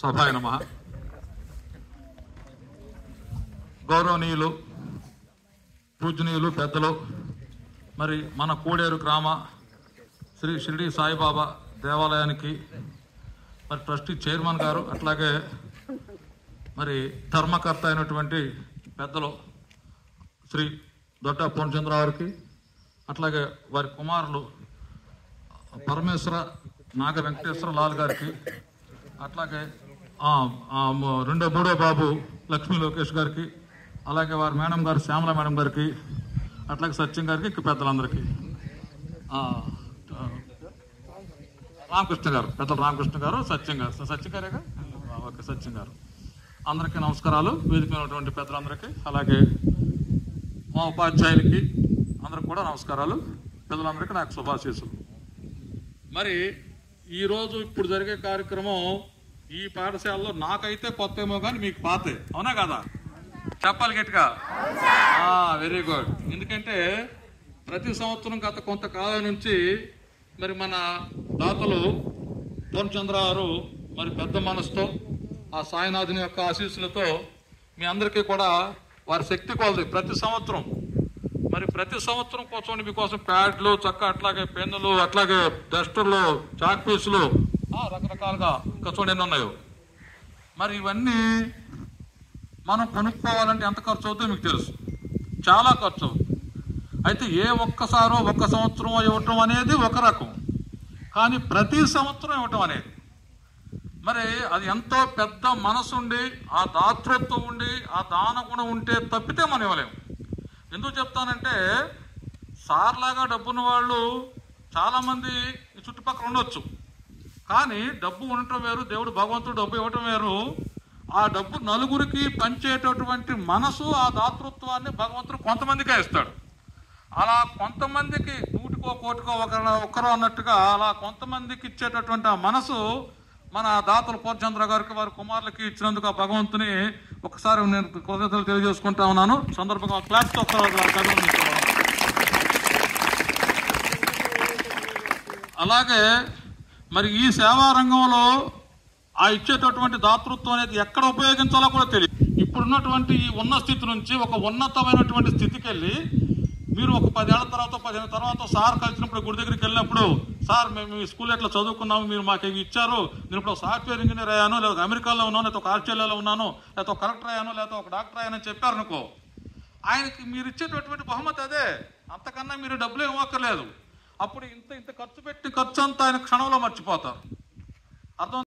సభాయ నమః. గౌరవనీయులు పూజనీయులు పెద్దలు, మరి మన కోడేరు గ్రామ శ్రీ షిరిడి సాయిబాబా దేవాలయానికి మరి ట్రస్టీ చైర్మన్ గారు, అట్లాగే మరి ధర్మకర్త అయినటువంటి పెద్దలు శ్రీ దొడ్డ పూర్ణచంద్ర గారికి, అట్లాగే వారి కుమారులు పరమేశ్వర నాగ వెంకటేశ్వర లాల్ గారికి, అట్లాగే మూడో బాబు లక్ష్మీ లోకేష్ గారికి, అలాగే వారి మేడం గారు శ్యామల మేడం గారికి, అట్లాగే సత్యం గారికి, ఇక పెద్దలందరికీ, రామకృష్ణ గారు, పెద్దలు రామకృష్ణ గారు, సత్యం గారేగా, ఓకే, సత్యం గారు, అందరికీ నమస్కారాలు. వేదిక ఉన్నటువంటి పెద్దలందరికీ, అలాగే మా ఉపాధ్యాయులకి అందరికి కూడా నమస్కారాలు. పెద్దలందరికీ నాకు శుభాశీస్సులు. మరి ఈరోజు ఇప్పుడు జరిగే కార్యక్రమం ఈ పాఠశాలలో నాకైతే కొత్త ఏమో కానీ మీకు పాతే, అవునా కదా? చెప్పాలి గట్టిగా. Very good. ఎందుకంటే ప్రతి సంవత్సరం గత కొంతకాలం నుంచి మరి మన దాతలు పూర్ణచంద్ర గారు మరి పెద్ద మనసుతో ఆ సాయినాథుని యొక్క ఆశీస్సులతో మీ అందరికీ కూడా వారి శక్తి కొలది ప్రతి సంవత్సరం కూర్చోండి మీకోసం ప్యాడ్లు, చక్క, అట్లాగే పెన్నులు, అట్లాగే డస్టర్లు, చాక్ పీసులు, రకరకాలుగా ఇంకా చూడండి ఎన్ని ఉన్నాయో. మరి ఇవన్నీ మనం కొనుక్కోవాలంటే ఎంత ఖర్చు అవుతుందో మీకు తెలుసు, చాలా ఖర్చు అవుతుంది. అయితే ఒక్క సంవత్సరం ఇవ్వటం అనేది ఒక రకం, కానీ ప్రతి సంవత్సరం ఇవ్వటం అనేది మరి అది ఎంతో పెద్ద మనసుండి, ఆ దాతృత్వం ఉండి, ఆ దాన గుణం ఉంటే తప్పితే మనం ఇవ్వలేము. ఎందుకు చెప్తానంటే సార్లాగా డబ్బున్న వాళ్ళు చాలామంది చుట్టుపక్కల ఉండొచ్చు, కానీ డబ్బు ఉండటం వేరు, దేవుడు భగవంతుడు డబ్బు ఇవ్వటం వేరు. ఆ డబ్బు నలుగురికి పంచేటటువంటి మనసు, ఆ దాతృత్వాన్ని భగవంతుడు కొంతమందికే ఇస్తాడు. అలా కొంతమందికి, నూటికో కోటికో ఒకరు అన్నట్టుగా అలా కొంతమందికి ఇచ్చేటటువంటి ఆ మనసు మన దాతలు పూర్ణచంద్ర గారికి, వారి కుమారులకి ఇచ్చినందుకు ఆ భగవంతుని ఒకసారి నేను కృతజ్ఞతలు తెలియజేసుకుంటా ఉన్నాను. సందర్భంగా క్లాస్తో అలాగే మరి ఈ సేవా రంగంలో ఆ ఇచ్చేటటువంటి దాతృత్వం అనేది ఎక్కడ ఉపయోగించాలో కూడా తెలియదు. ఇప్పుడున్నటువంటి ఈ ఉన్న స్థితి నుంచి ఒక ఉన్నతమైనటువంటి స్థితికి వెళ్ళి మీరు ఒక 10 ఏళ్ల తర్వాత 15 తర్వాత సార్ కలిసినప్పుడు గుడి దగ్గరికి వెళ్ళినప్పుడు, సార్ మేము ఈ స్కూల్ ఎట్లా చదువుకున్నాము, మీరు మాకు ఇవి ఇచ్చారు, నేను ఇప్పుడు సాఫ్ట్వేర్ ఇంజనీర్ అయ్యాను, లేదా అమెరికాలో ఉన్నాను, లేకపోతే ఒక ఆస్ట్రేలియాలో ఉన్నాను, లేకపోతే ఒక కలెక్టర్ అయ్యాను, లేకపోతే ఒక డాక్టర్ అయ్యానని చెప్పారనుకో, ఆయనకి మీరు ఇచ్చేటటువంటి బహుమతి అదే, అంతకన్నా మీరు డబ్బులు ఇవ్వక్కర్లేదు. అప్పుడు ఇంత ఖర్చు పెట్టి ఖర్చు అంతా ఆయన క్షణంలో మర్చిపోతారు. అర్థం